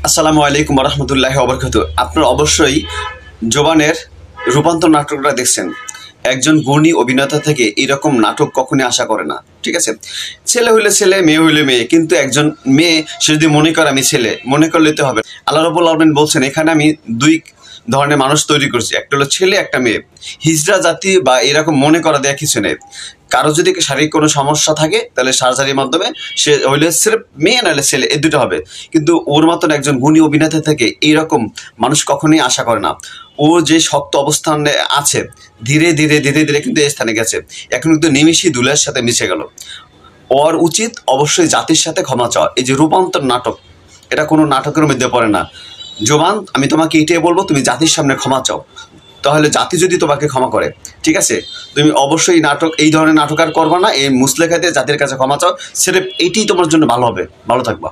আসসালামু আলাইকুম রহমতুল্লাহি ওয়া বারাকাতুহু। আপনারা অবশ্যই জোবানের রূপান্তর নাটকটা দেখছেন। একজন গুণী অভিনেতা থেকে এরকম নাটক কখনই আশা করে না। ঠিক আছে, ছেলে হইলে ছেলে, মেয়ে হইলে মেয়ে, কিন্তু একজন মেয়ে সে যদি মনে করে আমি ছেলে, মনে করলে তো হবে। আল্লাহ রাব্বুল আলামিন বলছেন এখানে আমি দুই ধরনের মানুষ তৈরি করছি, একটা হলো ছেলে, একটা মেয়ে। হিজড়া জাতি বা এরকম মনে করা দেয়া কিছু নেই। কারো যদি শারীরিক কোনো সমস্যা থাকে তাহলে সার্জারির মাধ্যমে সে হইলে সির্ফ মেয়ে নাহলে ছেলে, এই দুটো হবে। কিন্তু ওর মতন একজন গুণী অভিনেতা থেকে এইরকম মানুষ কখনোই আশা করে না। ও যে শক্ত অবস্থানে আছে, ধীরে ধীরে ধীরে ধীরে কিন্তু এই স্থানে গেছে। এখন কিন্তু নিমিষই দুলের সাথে মিশে গেল। ওর উচিত অবশ্যই জাতির সাথে ক্ষমা চাওয়া। এই যে রূপান্তর নাটক, এটা কোনো নাটকের মধ্যে পড়ে না। জোবান, আমি তোমাকে এটাই বলবো, তুমি জাতির সামনে ক্ষমা চাও, তাহলে জাতি যদি তোমাকে ক্ষমা করে, ঠিক আছে? তুমি অবশ্যই নাটক, এই ধরনের নাটক আর করবা না। এই মুসলেখাতে জাতির কাছে ক্ষমা চাও, সেটা এইটাই তোমার জন্য ভালো হবে। ভালো থাকবা।